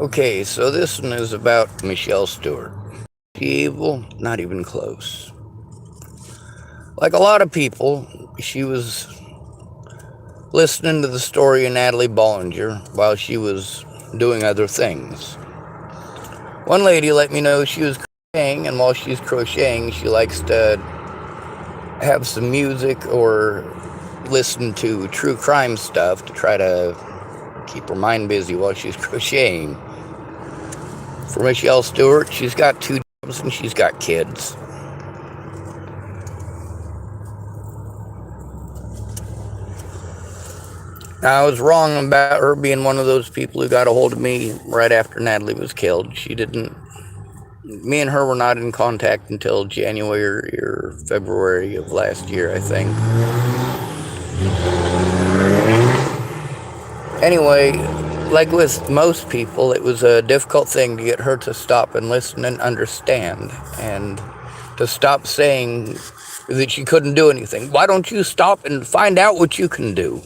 Okay, so this one is about Michelle Stewart. She evil? Not even close. Like a lot of people, she was listening to the story of Natalie Bollinger while she was doing other things. One lady let me know she was crocheting, and while she's crocheting, she likes to have some music or listen to true crime stuff to try to keep her mind busy while she's crocheting. For Michelle Stewart, she's got 2 jobs and she's got kids. Now, I was wrong about her being one of those people who got a hold of me right after Natalie was killed. She didn't. Me and her were not in contact until January or February of last year, I think. Anyway, like with most people, it was a difficult thing to get her to stop and listen and understand, and to stop saying that she couldn't do anything. Why don't you stop and find out what you can do?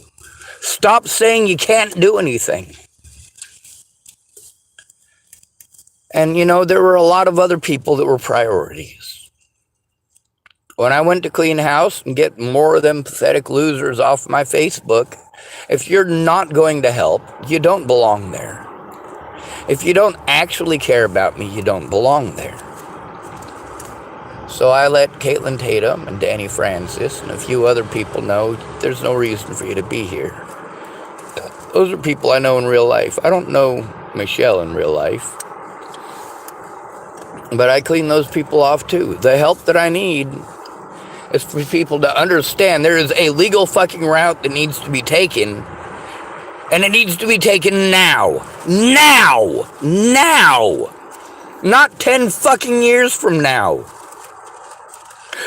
Stop saying you can't do anything. And, there were a lot of other people that were priorities. When I went to clean house and get more of them pathetic losers off my Facebook, if you're not going to help, you don't belong there. If you don't actually care about me, you don't belong there. So I let Caitlin Tatum and Danny Francis and a few other people know there's no reason for you to be here. Those are people I know in real life. I don't know Michelle in real life. But I clean those people off too. The help that I need is for people to understand there is a legal fucking route that needs to be taken. And it needs to be taken now. Now! Now! Not 10 fucking years from now.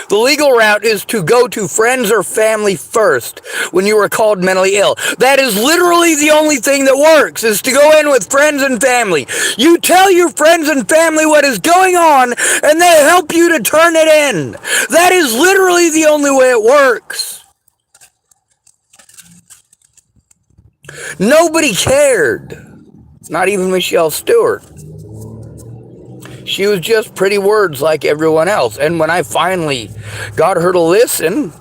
The legal route is to go to friends or family first when you are called mentally ill. That is literally the only thing that works, is to go in with friends and family. You tell your friends and family what is going on, and they help you to turn it in. That is literally the only way it works. Nobody cared. Not even Michelle Stewart. She was just pretty words like everyone else. And when I finally got her to listen,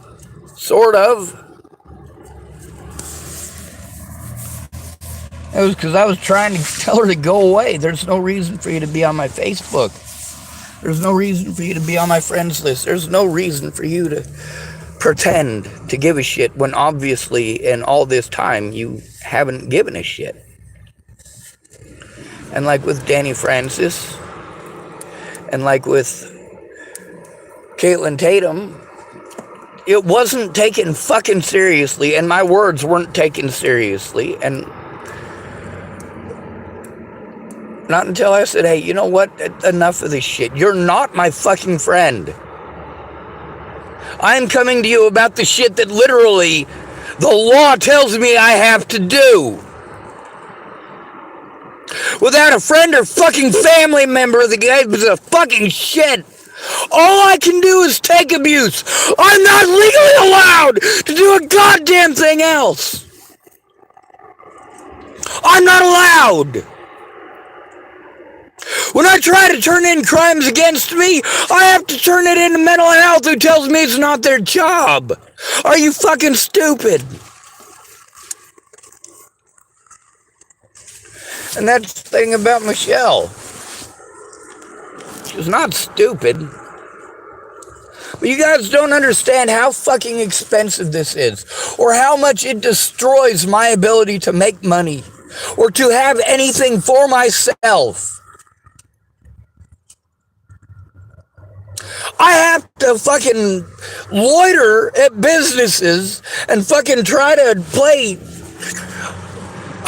sort of, it was because I was trying to tell her to go away. There's no reason for you to be on my Facebook. There's no reason for you to be on my friends list. There's no reason for you to pretend to give a shit when obviously in all this time you haven't given a shit. And like with Danny Francis, and like with Caitlin Tatum, it wasn't taken fucking seriously, and my words weren't taken seriously. And not until I said, hey, you know what? Enough of this shit. You're not my fucking friend. I'm coming to you about the shit that literally the law tells me I have to do. Without a friend or fucking family member, the guy was a fucking shit. All I can do is take abuse. I'm not legally allowed to do a goddamn thing else. I'm not allowed. When I try to turn in crimes against me, I have to turn it into mental health who tells me it's not their job. Are you fucking stupid? And that's the thing about Michelle. She's not stupid. But you guys don't understand how fucking expensive this is, or how much it destroys my ability to make money, or to have anything for myself. I have to fucking loiter at businesses and fucking try to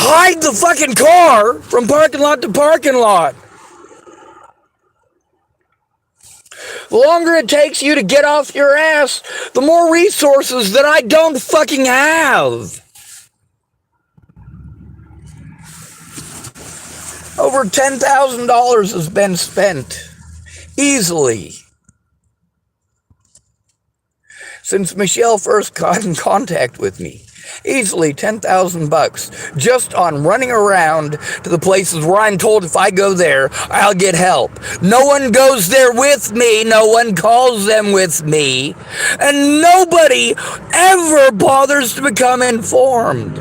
hide the fucking car from parking lot to parking lot. The longer it takes you to get off your ass, the more resources that I don't fucking have. Over $10,000 has been spent easily since Michelle first got in contact with me. Easily 10,000 bucks just on running around to the places where I'm told if I go there, I'll get help. No one goes there with me. No one calls them with me. And nobody ever bothers to become informed.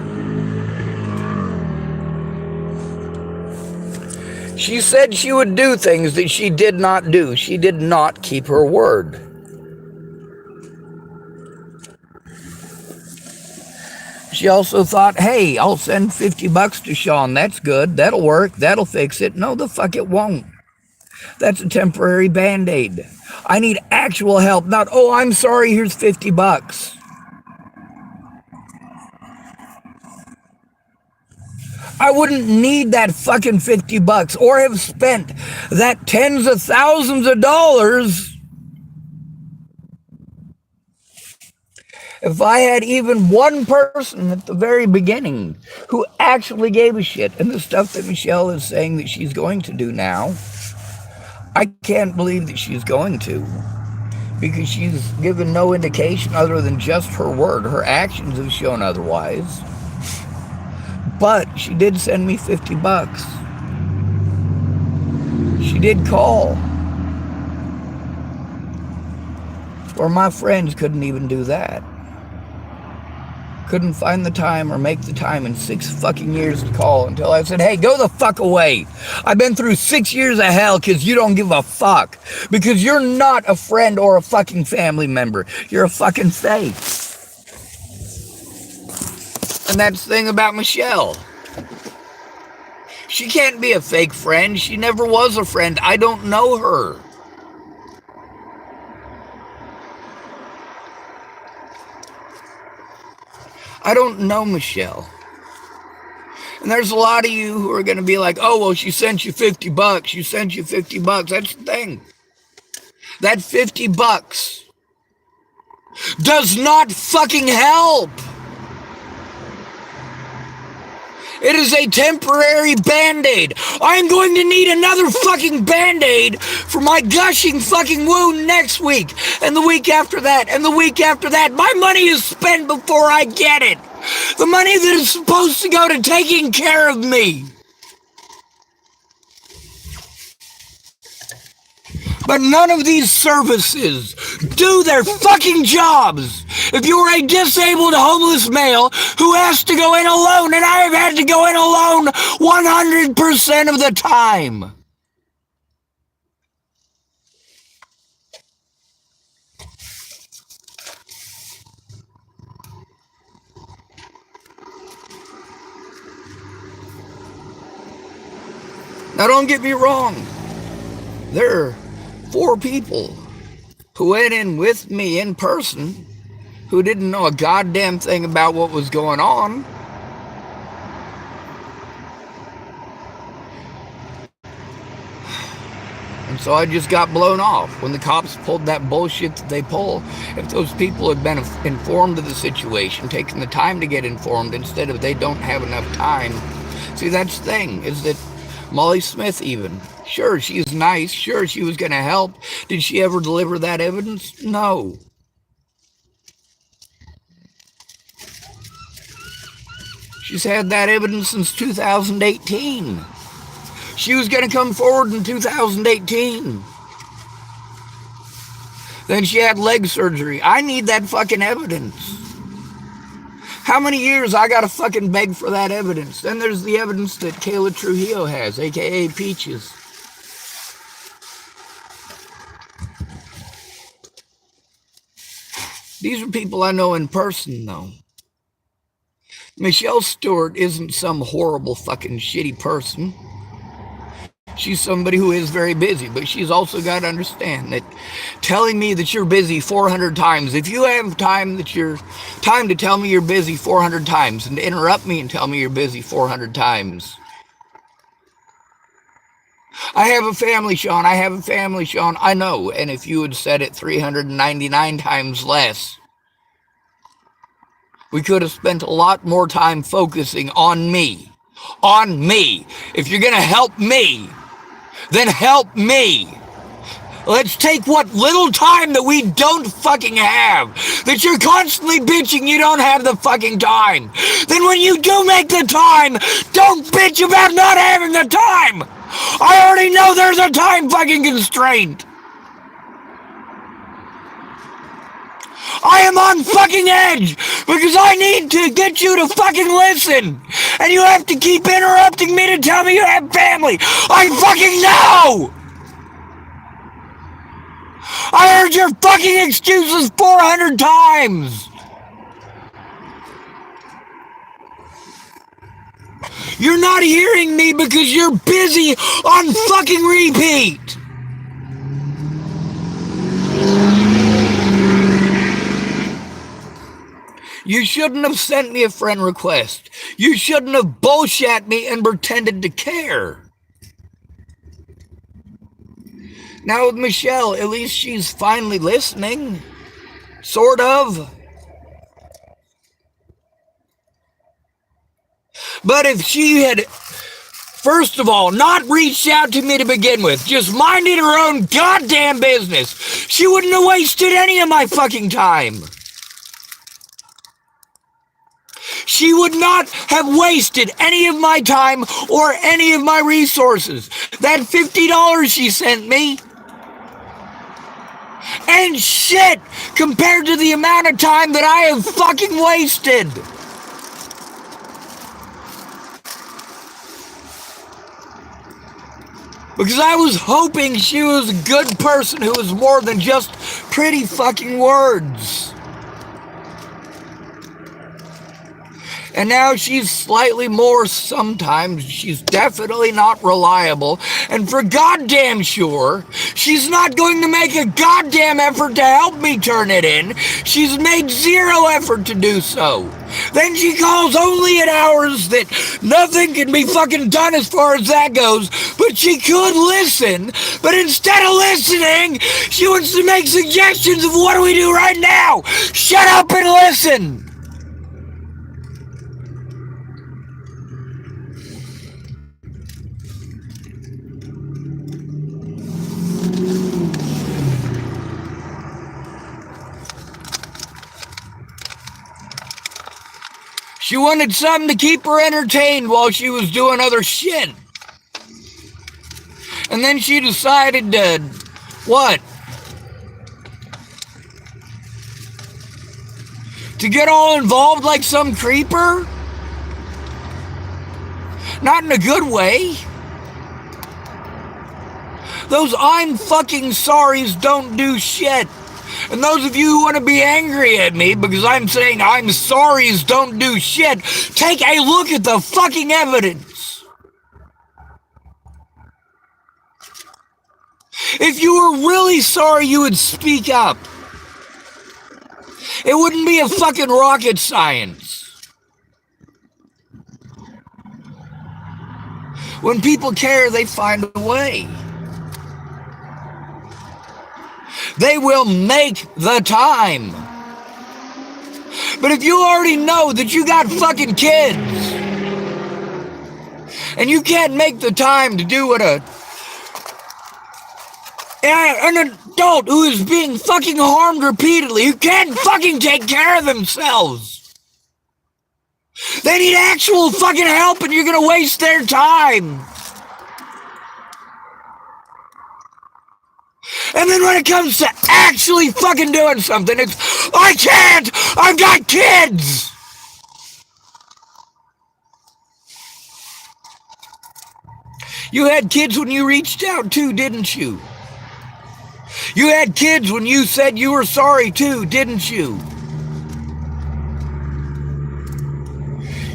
She said she would do things that she did not do. She did not keep her word. She also thought, hey, I'll send 50 bucks to Sean. That's good. That'll work. That'll fix it. No, the fuck it won't. That's a temporary Band-Aid. I need actual help, not, oh, I'm sorry, here's 50 bucks. I wouldn't need that fucking 50 bucks or have spent that tens of thousands of dollars if I had even one person at the very beginning who actually gave a shit. And the stuff that Michelle is saying that she's going to do now, I can't believe that she's going to, because she's given no indication other than just her word. Her actions have shown otherwise. But she did send me 50 bucks. She did call. Or my friends couldn't even do that. Couldn't find the time or make the time in 6 fucking years to call until I said, hey, go the fuck away. I've been through 6 years of hell because you don't give a fuck. Because you're not a friend or a fucking family member. You're a fucking fake. And that's the thing about Michelle. She can't be a fake friend. She never was a friend. I don't know her. I don't know Michelle. And there's a lot of you who are going to be like, oh, well, she sent you 50 bucks. She sent you 50 bucks. That's the thing. That 50 bucks does not fucking help. It is a temporary Band-Aid. I'm going to need another fucking Band-Aid for my gushing fucking wound next week. And the week after that. And the week after that. My money is spent before I get it. The money that is supposed to go to taking care of me. But none of these services do their fucking jobs. If you are a disabled homeless male who has to go in alone, and I have had to go in alone 100% of the time. Now don't get me wrong. There are 4 people who went in with me in person who didn't know a goddamn thing about what was going on. And so I just got blown off. When the cops pulled that bullshit that they pull, if those people had been informed of the situation, taken the time to get informed instead of they don't have enough time. See, that's the thing, is that Molly Smith even, sure, she's nice, sure, she was going to help. Did she ever deliver that evidence? No. She's had that evidence since 2018. She was going to come forward in 2018. Then she had leg surgery. I need that fucking evidence. How many years I gotta fucking beg for that evidence? Then there's the evidence that Kayla Trujillo has, aka Peaches. These are people I know in person, though. Michelle Stuart isn't some horrible fucking shitty person. She's somebody who is very busy, but she's also got to understand that telling me that you're busy 400 times, if you have time to tell me you're busy 400 times and to interrupt me and tell me you're busy 400 times. I have a family, Sean. I have a family, Sean. I know. And if you had said it 399 times less, we could have spent a lot more time focusing on me. On me. If you're going to help me, then help me. Let's take what little time that we don't fucking have, that you're constantly bitching you don't have the fucking time. Then when you do make the time, don't bitch about not having the time. I already know there's a time fucking constraint. I am on fucking edge because I need to get you to fucking listen. And you have to keep interrupting me to tell me you have family. I fucking know! I heard your fucking excuses 400 times. You're not hearing me because you're busy on fucking repeat. You shouldn't have sent me a friend request. You shouldn't have bullshit me and pretended to care. Now with Michelle, at least she's finally listening. Sort of. But if she had, first of all, not reached out to me to begin with, just minded her own goddamn business, she wouldn't have wasted any of my fucking time. She would not have wasted any of my time or any of my resources. That $50 she sent me ain't shit compared to the amount of time that I have fucking wasted. Because I was hoping she was a good person who was more than just pretty fucking words. And now she's slightly more sometimes. She's definitely not reliable. And for goddamn sure, she's not going to make a goddamn effort to help me turn it in. She's made zero effort to do so. Then she calls only at hours that nothing can be fucking done as far as that goes. But she could listen. But instead of listening, she wants to make suggestions of what do we do right now. Shut up and listen. She wanted something to keep her entertained while she was doing other shit. And then she decided to, what? To get all involved like some creeper? Not in a good way. Those I'm fucking sorries don't do shit. And those of you who want to be angry at me because I'm saying I'm sorries don't do shit, take a look at the fucking evidence. If you were really sorry, you would speak up. It wouldn't be a fucking rocket science. When people care, they find a way. They will make the time. But if you already know that you got fucking kids and you can't make the time to do what an adult who is being fucking harmed repeatedly, who can't fucking take care of themselves, they need actual fucking help and you're gonna waste their time. And then when it comes to actually fucking doing something, it's, I can't! I've got kids! You had kids when you reached out too, didn't you? You had kids when you said you were sorry too, didn't you?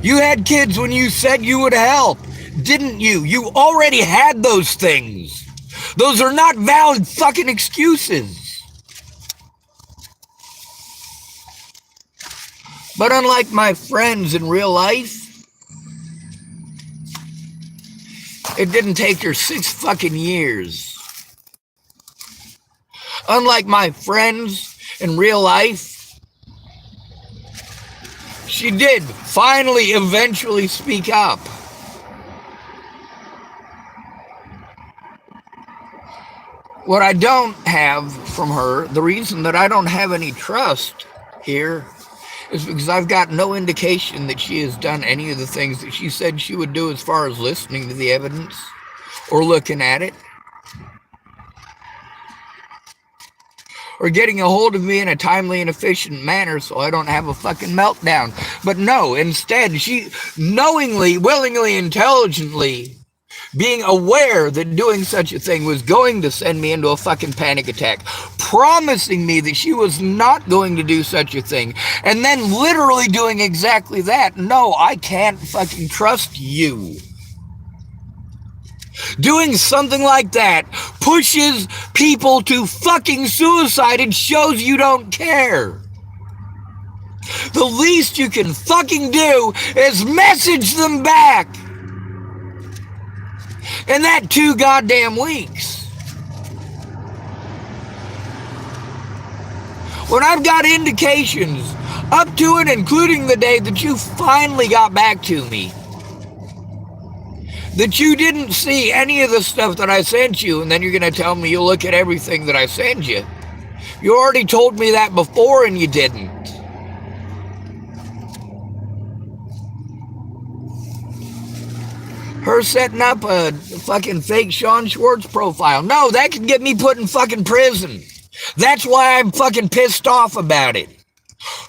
You had kids when you said you would help, didn't you? You already had those things. Those are not valid fucking excuses. But unlike my friends in real life, it didn't take her 6 fucking years. Unlike my friends in real life, she did finally eventually speak up. What I don't have from her, the reason that I don't have any trust here, is because I've got no indication that she has done any of the things that she said she would do as far as listening to the evidence or looking at it or getting a hold of me in a timely and efficient manner so I don't have a fucking meltdown. But no, instead, she knowingly, willingly, intelligently being aware that doing such a thing was going to send me into a fucking panic attack, promising me that she was not going to do such a thing, and then literally doing exactly that. No, I can't fucking trust you. Doing something like that pushes people to fucking suicide and shows you don't care. The least you can fucking do is message them back. And that 2 goddamn weeks. When I've got indications up to and including the day that you finally got back to me, that you didn't see any of the stuff that I sent you, and then you're going to tell me you look at everything that I send you. You already told me that before and you didn't. Her setting up a fucking fake Sean Schwartz profile. No, that could get me put in fucking prison. That's why I'm fucking pissed off about it.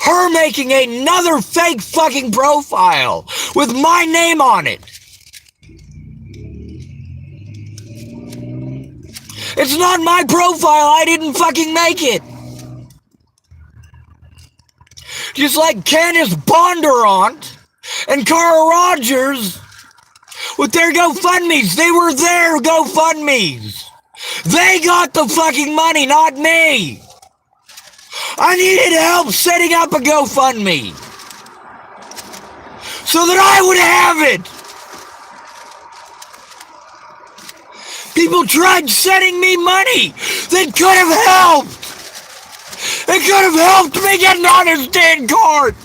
Her making another fake fucking profile with my name on it. It's not my profile. I didn't fucking make it. Just like Candace Bondurant and Cara Rogers with their GoFundMes. They were their GoFundMes. They got the fucking money, not me. I needed help setting up a GoFundMe so that I would have it. People tried sending me money that could have helped. It could have helped me get an honest day card.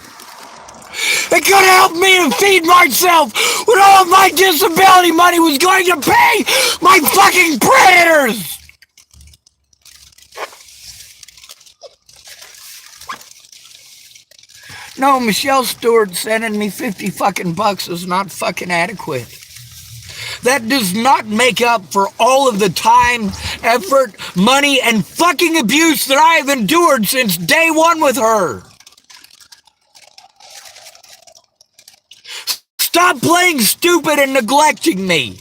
It could have helped me to feed myself when all of my disability money was going to pay my fucking predators. No, Michelle Stuart sending me 50 fucking bucks is not fucking adequate. That does not make up for all of the time, effort, money, and fucking abuse that I have endured since day one with her. Stop playing stupid and neglecting me.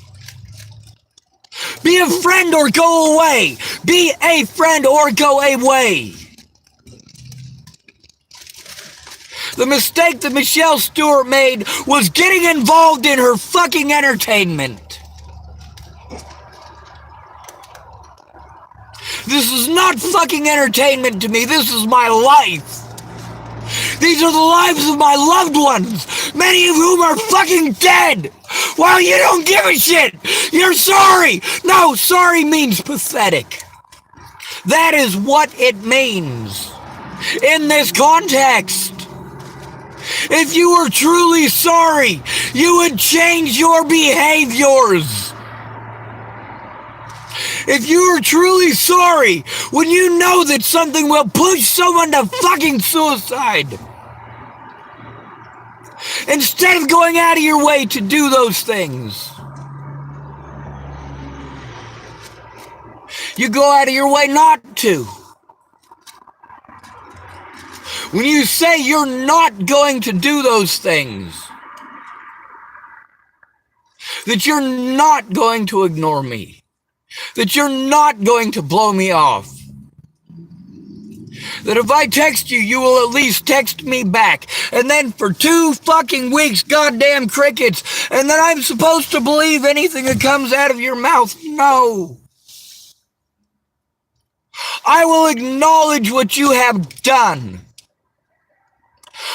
Be a friend or go away. Be a friend or go away. The mistake that Michelle Stuart made was getting involved in her fucking entertainment. This is not fucking entertainment to me. This is my life. These are the lives of my loved ones, many of whom are fucking dead. Well, you don't give a shit. You're sorry. No, sorry means pathetic. That is what it means in this context. If you were truly sorry, you would change your behaviors. If you are truly sorry, when you know that something will push someone to fucking suicide, instead of going out of your way to do those things, you go out of your way not to. When you say you're not going to do those things, that you're not going to ignore me, that you're not going to blow me off, that if I text you, you will at least text me back, and then for 2 fucking weeks, goddamn crickets, and then I'm supposed to believe anything that comes out of your mouth. No. I will acknowledge what you have done.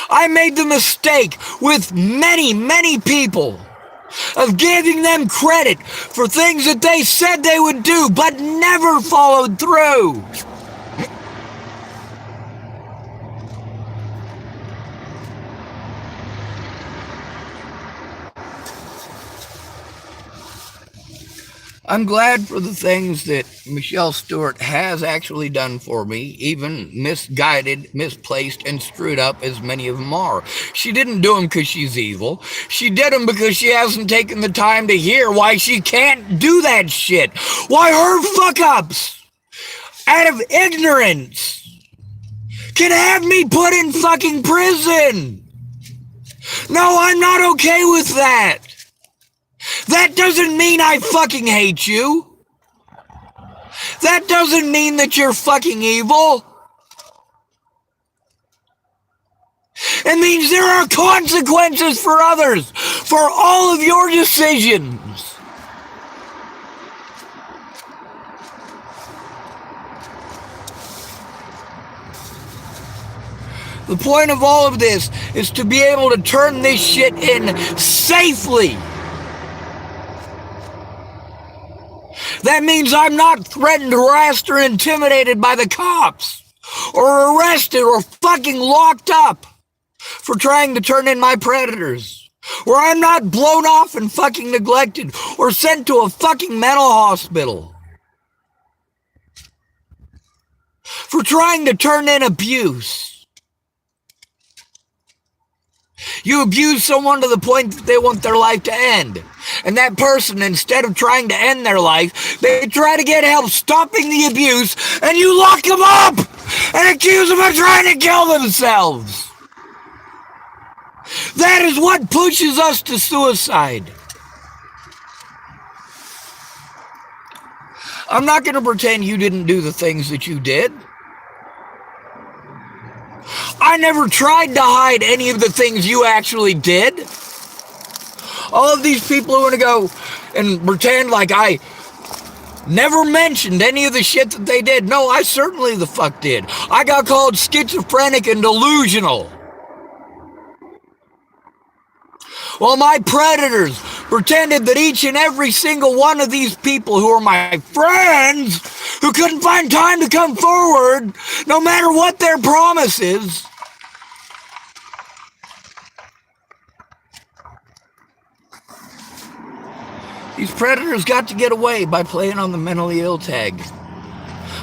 I made the mistake with many, many people of giving them credit for things that they said they would do but never followed through. I'm glad for the things that Michelle Stuart has actually done for me, even misguided, misplaced, and screwed up as many of them are. She didn't do them because she's evil. She did them because she hasn't taken the time to hear why she can't do that shit. Why her fuck-ups, out of ignorance, can have me put in fucking prison. No, I'm not okay with that. That doesn't mean I fucking hate you. That doesn't mean that you're fucking evil. It means there are consequences for others, for all of your decisions. The point of all of this is to be able to turn this shit in safely. That means I'm not threatened, harassed, or intimidated by the cops, or arrested, or fucking locked up for trying to turn in my predators, or I'm not blown off and fucking neglected, or sent to a fucking mental hospital for trying to turn in abuse. You abuse someone to the point that they want their life to end. And that person, instead of trying to end their life, they try to get help stopping the abuse, and you lock them up and accuse them of trying to kill themselves. That is what pushes us to suicide. I'm not going to pretend you didn't do the things that you did. I never tried to hide any of the things you actually did. All of these people who want to go and pretend like I never mentioned any of the shit that they did. No, I certainly the fuck did. I got called schizophrenic and delusional. Well, my predators pretended that each and every single one of these people who are my friends, who couldn't find time to come forward, no matter what their promises, these predators got to get away by playing on the mentally ill tag,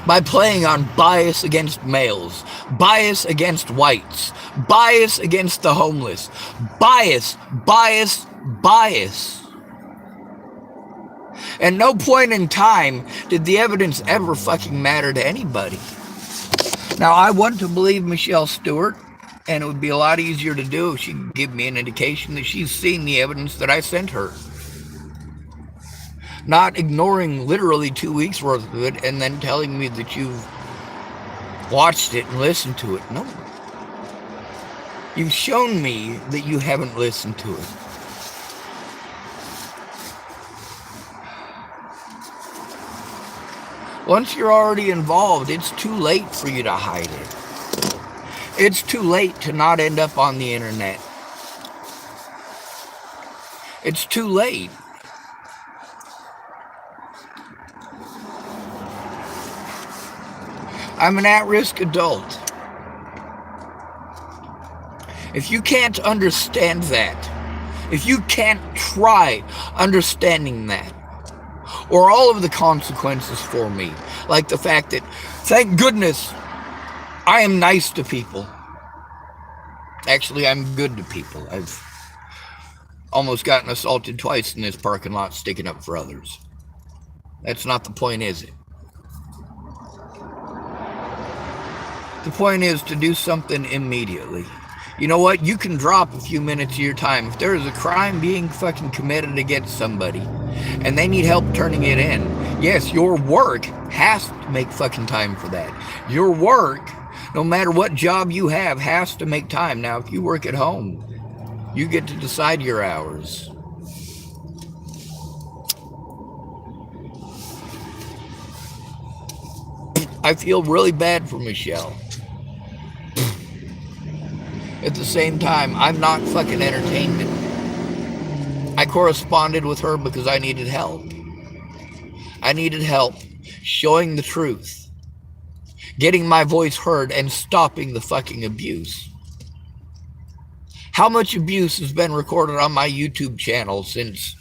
by playing on bias against males, bias against whites, bias against the homeless, bias, bias, bias. At no point in time did the evidence ever fucking matter to anybody. Now, I want to believe Michelle Stuart, and it would be a lot easier to do if she could give me an indication that she's seen the evidence that I sent her. Not ignoring literally 2 weeks worth of it and then telling me that you've watched it and listened to it. No. You've shown me that you haven't listened to it. Once you're already involved, it's too late for you to hide it. It's too late to not end up on the internet. It's too late. I'm an at-risk adult. If you can't understand that, if you can't try understanding that, or all of the consequences for me, like the fact that, thank goodness, I am nice to people. Actually, I'm good to people. I've almost gotten assaulted twice in this parking lot sticking up for others. That's not the point, is it? The point is to do something immediately. You know what? You can drop a few minutes of your time. If there is a crime being fucking committed against somebody and they need help turning it in, yes, your work has to make fucking time for that. Your work, no matter what job you have, has to make time. Now, if you work at home, you get to decide your hours. I feel really bad for Michelle. At the same time, I'm not fucking entertained. I corresponded with her because I needed help. I needed help showing the truth, getting my voice heard, and stopping the fucking abuse. How much abuse has been recorded on my YouTube channel since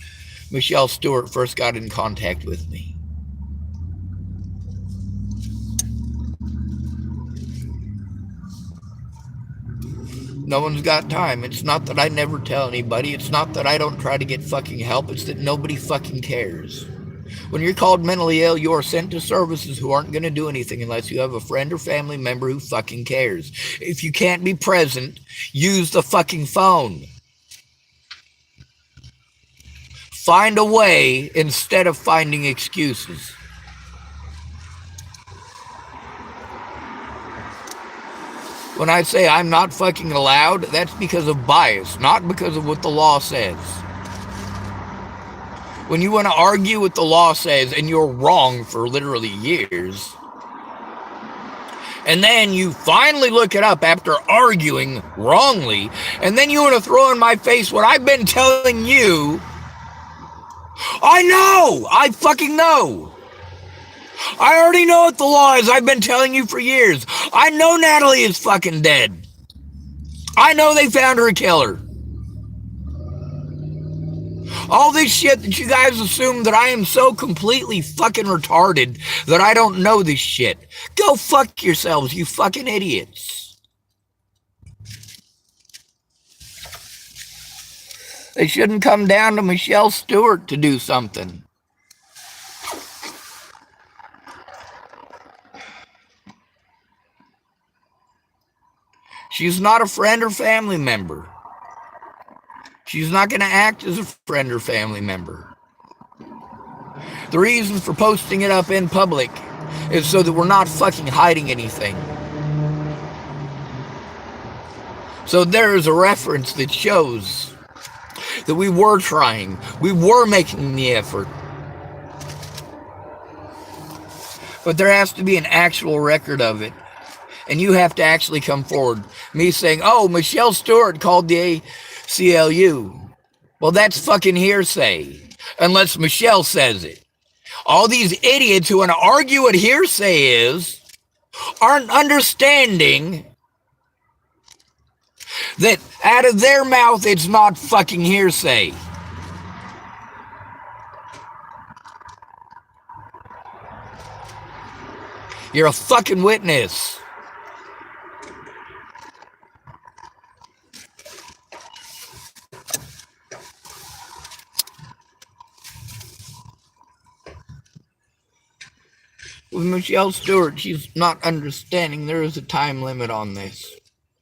Michelle Stuart first got in contact with me. No one's got time. It's not that I never tell anybody. It's not that I don't try to get fucking help. It's that nobody fucking cares. When you're called mentally ill, you are sent to services who aren't going to do anything unless you have a friend or family member who fucking cares. If you can't be present, use the fucking phone. Find a way instead of finding excuses. When I say I'm not fucking allowed, that's because of bias, not because of what the law says. When you want to argue what the law says and you're wrong for literally years, and then you finally look it up after arguing wrongly, and then you want to throw in my face what I've been telling you, I fucking know. I already know what the law is. I've been telling you for years. I know Natalie is fucking dead. I know they found her killer. All this shit that you guys assume that I am so completely fucking retarded that I don't know this shit. Go fuck yourselves, you fucking idiots. They shouldn't come down to Michelle Stuart to do something. She's not a friend or family member. She's not going to act as a friend or family member. The reason for posting it up in public is so that we're not fucking hiding anything. So there is a reference that shows that we were trying, we were making the effort. But there has to be an actual record of it. And you have to actually come forward. Me saying, oh, Michelle Stuart called the ACLU. Well, that's fucking hearsay. Unless Michelle says it. All these idiots who want to argue what hearsay is aren't understanding that out of their mouth it's not fucking hearsay. You're a fucking witness. With Michelle Stuart, she's not understanding there is a time limit on this.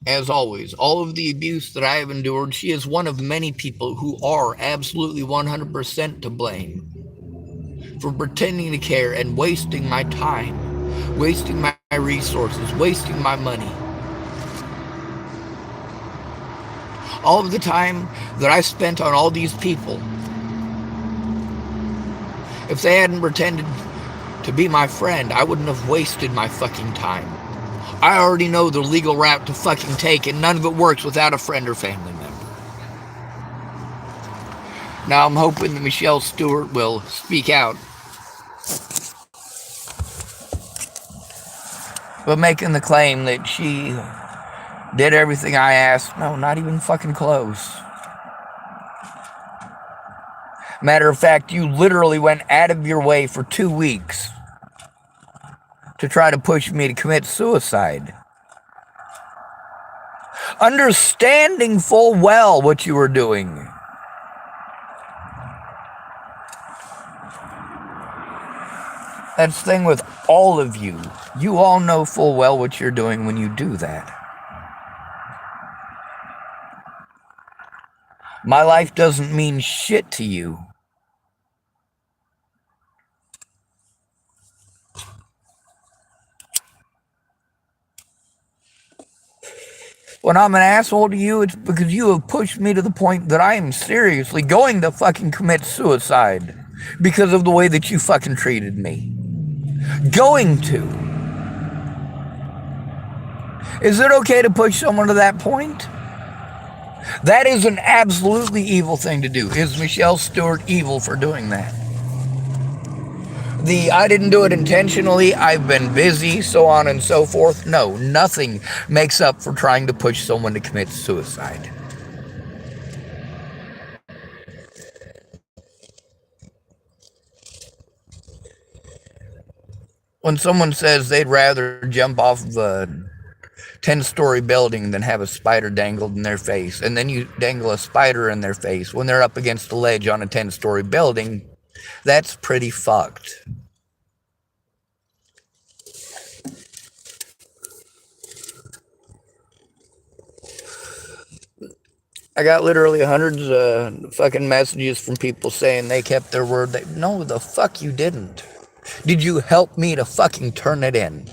As always, all of the abuse that I have endured, she is one of many people who are absolutely 100% to blame for pretending to care and wasting my time, wasting my resources, wasting my money. All of the time that I spent on all these people, if they hadn't pretended to be my friend, I wouldn't have wasted my fucking time. I already know the legal route to fucking take, and none of it works without a friend or family member. Now I'm hoping that Michelle Stuart will speak out. But making the claim that she did everything I asked, no, not even fucking close. Matter of fact, you literally went out of your way for 2 weeks to try to push me to commit suicide. Understanding full well what you were doing. That's the thing with all of you. You all know full well what you're doing when you do that. My life doesn't mean shit to you. When I'm an asshole to you, it's because you have pushed me to the point that I am seriously going to fucking commit suicide because of the way that you fucking treated me. Going to. Is it okay to push someone to that point? That is an absolutely evil thing to do. Is Michelle Stuart evil for doing that? I didn't do it intentionally, I've been busy, so on and so forth. No, nothing makes up for trying to push someone to commit suicide. When someone says they'd rather jump off of a 10-story building than have a spider dangled in their face, and then you dangle a spider in their face when they're up against a ledge on a 10-story building, that's pretty fucked. I got literally hundreds of fucking messages from people saying they kept their word. No, the fuck you didn't. Did you help me to fucking turn it in?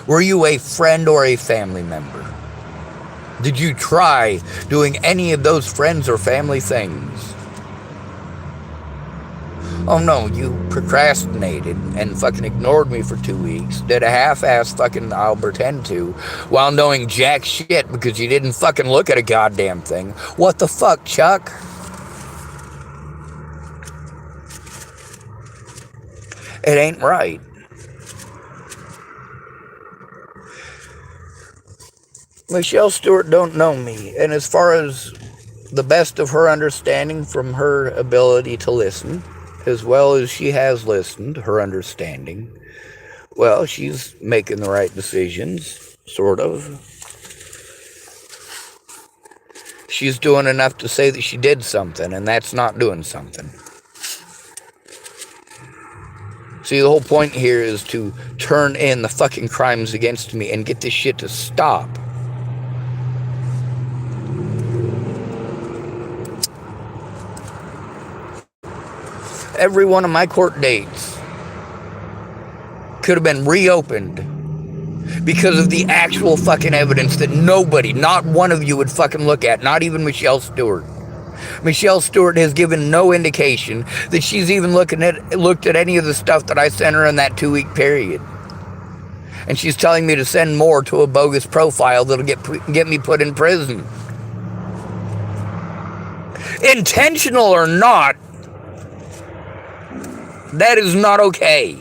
Were you a friend or a family member? Did you try doing any of those friends or family things? Oh no, you procrastinated and fucking ignored me for 2 weeks, did a half-ass fucking I'll pretend to, while knowing jack shit because you didn't fucking look at a goddamn thing. What the fuck, Chuck? It ain't right. Michelle Stuart don't know me, and as far as the best of her understanding from her ability to listen, as well as she has listened, her understanding, well, she's making the right decisions, sort of. She's doing enough to say that she did something, and that's not doing something. See, the whole point here is to turn in the fucking crimes against me and get this shit to stop. Every one of my court dates could have been reopened because of the actual fucking evidence that nobody, not one of you would fucking look at, not even Michelle Stuart. Michelle Stuart has given no indication that she's even looked at any of the stuff that I sent her in that 2-week period. And she's telling me to send more to a bogus profile that'll get me put in prison. Intentional or not, that is not okay.